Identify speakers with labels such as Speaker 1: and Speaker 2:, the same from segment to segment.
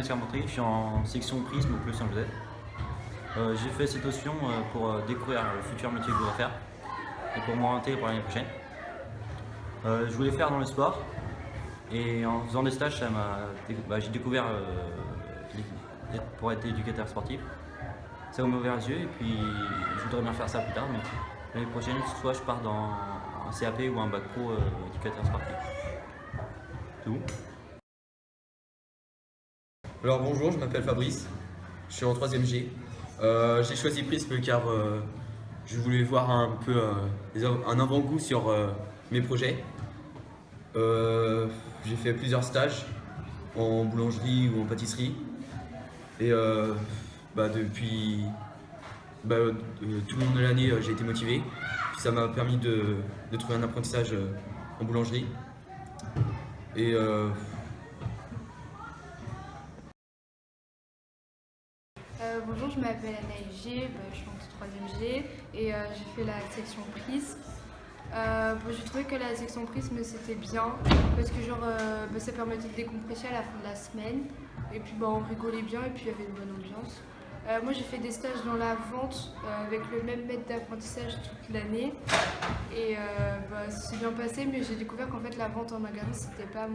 Speaker 1: Carpentry, je suis en section Prisme au plus Saint-Joseph. J'ai fait cette option pour découvrir le futur métier que je voudrais faire et pour m'orienter pour l'année prochaine. Je voulais faire dans le sport et en faisant des stages, j'ai découvert pour être éducateur sportif. Ça m'a ouvert les yeux et puis je voudrais bien faire ça plus tard, mais l'année prochaine, soit je pars dans un CAP ou un bac pro éducateur sportif. C'est tout.
Speaker 2: Alors bonjour, je m'appelle Fabrice, je suis en 3ème G. J'ai choisi Prisme car je voulais voir un peu un avant-goût sur mes projets. J'ai fait plusieurs stages en boulangerie ou en pâtisserie et depuis tout le long de l'année j'ai été motivé. Puis ça m'a permis de trouver un apprentissage en boulangerie. Et
Speaker 3: bonjour, je m'appelle Anaïs G, je suis en 3ème G et j'ai fait la section Prisme. J'ai trouvé que la section Prisme c'était bien parce que ça permettait de décompresser à la fin de la semaine et puis on rigolait bien et puis il y avait une bonne ambiance. Moi j'ai fait des stages dans la vente avec le même maître d'apprentissage toute l'année et ça s'est bien passé, mais j'ai découvert qu'en fait la vente en magasin c'était pas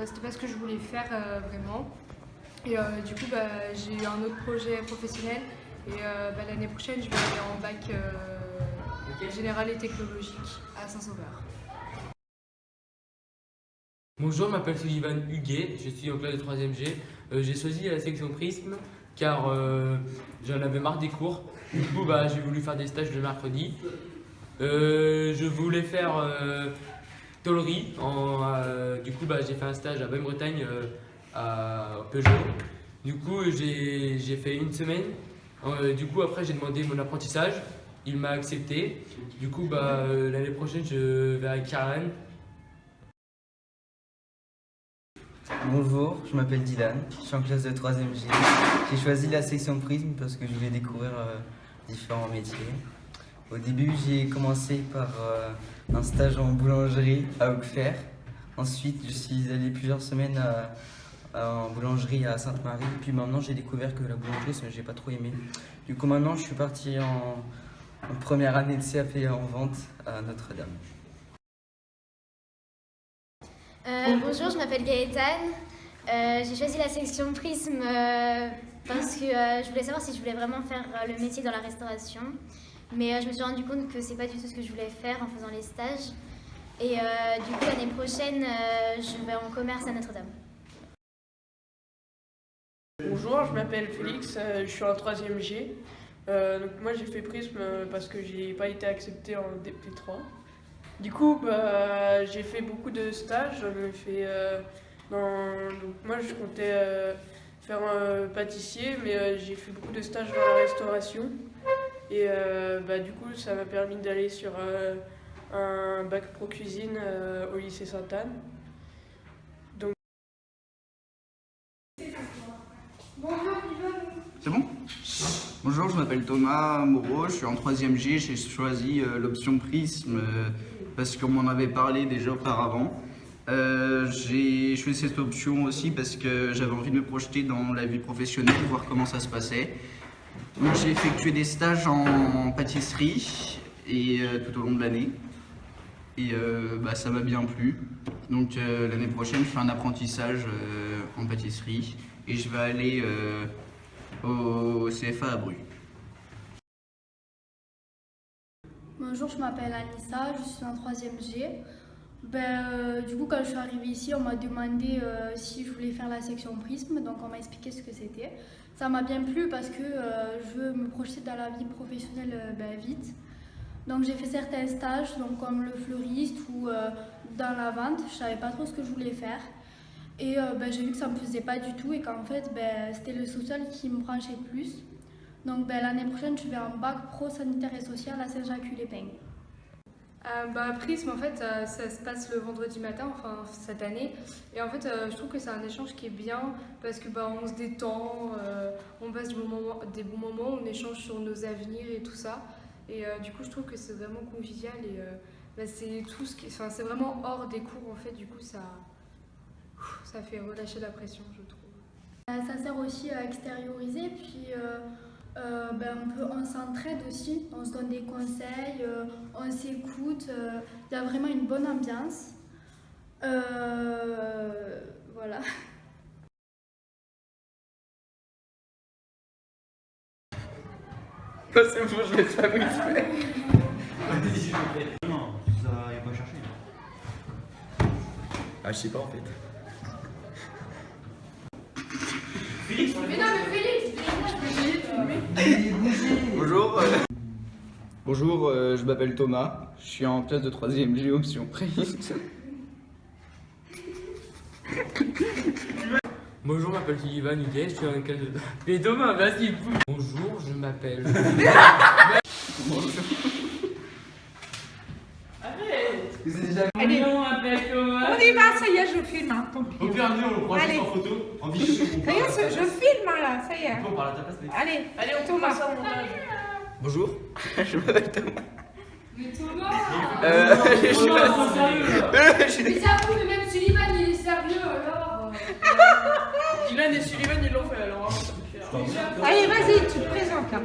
Speaker 3: ce que je voulais faire vraiment. Et du coup, j'ai eu un autre projet professionnel et l'année prochaine, je vais aller en bac général et technologique à Saint-Sauveur.
Speaker 4: Bonjour, je m'appelle Sullivan Huguet, je suis en classe de 3ème G. J'ai choisi la section Prisme car j'en avais marre des cours. Du coup, j'ai voulu faire des stages le mercredi. Je voulais faire tôlerie. Du coup, j'ai fait un stage à Bagne-Bretagne à Peugeot. Du coup, j'ai fait une semaine. Du coup, après, j'ai demandé mon apprentissage. Il m'a accepté. Du coup, l'année prochaine, je vais à Karen.
Speaker 5: Bonjour, je m'appelle Dylan, je suis en classe de 3ème G. J'ai choisi la section Prisme parce que je voulais découvrir différents métiers. Au début, j'ai commencé par un stage en boulangerie à Auxerre. Ensuite, je suis allé plusieurs semaines en boulangerie à Sainte-Marie. Puis maintenant, j'ai découvert que la boulangerie, j'ai pas trop aimé. Du coup, maintenant, je suis parti en première année de CAP en vente à Notre-Dame.
Speaker 6: Bonjour, je m'appelle Gaëtane. J'ai choisi la section Prisme parce que je voulais savoir si je voulais vraiment faire le métier dans la restauration. Mais je me suis rendu compte que c'est pas du tout ce que je voulais faire en faisant les stages. Et du coup, l'année prochaine, je vais en commerce à Notre-Dame.
Speaker 7: Bonjour, je m'appelle Félix, je suis en 3ème G. Donc moi j'ai fait Prisme parce que j'ai pas été accepté en DP3. Du coup j'ai fait beaucoup de stages, j'en ai fait donc moi je comptais faire un pâtissier, mais j'ai fait beaucoup de stages dans la restauration. Et du coup ça m'a permis d'aller sur un bac pro cuisine au lycée Sainte-Anne.
Speaker 8: C'est bon? Bonjour, je m'appelle Thomas Moreau, je suis en 3ème G, j'ai choisi l'option Prisme parce qu'on m'en avait parlé déjà auparavant. J'ai choisi cette option aussi parce que j'avais envie de me projeter dans la vie professionnelle, voir comment ça se passait. Donc j'ai effectué des stages en pâtisserie et tout au long de l'année. Et ça m'a bien plu. Donc l'année prochaine, je fais un apprentissage en pâtisserie et je vais aller au CFA à Bru.
Speaker 9: Bonjour, je m'appelle Anissa, je suis en 3ème G. Du coup, quand je suis arrivée ici, on m'a demandé si je voulais faire la section Prisme, donc on m'a expliqué ce que c'était. Ça m'a bien plu parce que je veux me projeter dans la vie professionnelle vite. Donc j'ai fait certains stages, donc comme le fleuriste ou dans la vente. Je savais pas trop ce que je voulais faire. Et j'ai vu que ça me plaisait pas du tout et qu'en fait c'était le sous-sol qui me branchait plus. Donc l'année prochaine je vais en bac pro sanitaire et social à Saint-Jacques-les-Pins.
Speaker 3: Prisme en fait ça se passe le vendredi matin, enfin cette année, et en fait je trouve que c'est un échange qui est bien parce que on se détend, on passe des bons moments, on échange sur nos avenirs et tout ça, et du coup je trouve que c'est vraiment convivial et c'est tout c'est vraiment hors des cours en fait, du coup ça fait relâcher la pression je trouve.
Speaker 9: Ça sert aussi à extérioriser, puis on s'entraide aussi, on se donne des conseils, on s'écoute, il y a vraiment une bonne ambiance. Voilà.
Speaker 2: C'est bon, je laisse Fabrice faire.
Speaker 1: Non, ça il va chercher.
Speaker 2: Ah, je sais pas en fait.
Speaker 3: Mais non, mais Félix,
Speaker 8: Bonjour. Bonjour, je m'appelle Thomas. Je suis en classe de 3e G, option prise.
Speaker 4: Bonjour, je m'appelle Sullivan Huguet, je suis en classe de... Mais Thomas, vas-y. Bonjour, je m'appelle...
Speaker 10: Allez,
Speaker 4: on m'appelle Thomas.
Speaker 10: on y va, ça y est, je filme. Hein, tant pis.
Speaker 1: Au pire, nous, on prend
Speaker 10: Allez.
Speaker 1: juste en photo, en vidéo.
Speaker 10: Ça y est, je filme là, ça y est.
Speaker 1: On parle à ta place, mais...
Speaker 10: Allez,
Speaker 7: Allez, on
Speaker 10: Thomas.
Speaker 7: commence au montage.
Speaker 2: Bonjour, je m'appelle Thomas.
Speaker 3: mais Thomas
Speaker 2: J'ai choisi.
Speaker 3: Mais ça prouve que même Sullivan il est sérieux alors.
Speaker 7: Dylan et Sullivan ils l'ont fait alors. Hein.
Speaker 10: Allez, vas-y, tu te présentes là.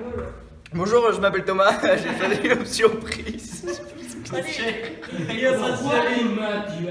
Speaker 2: Bonjour, je m'appelle Thomas. J'ai choisi l'option prise.
Speaker 7: Allez.
Speaker 4: Il y a ça,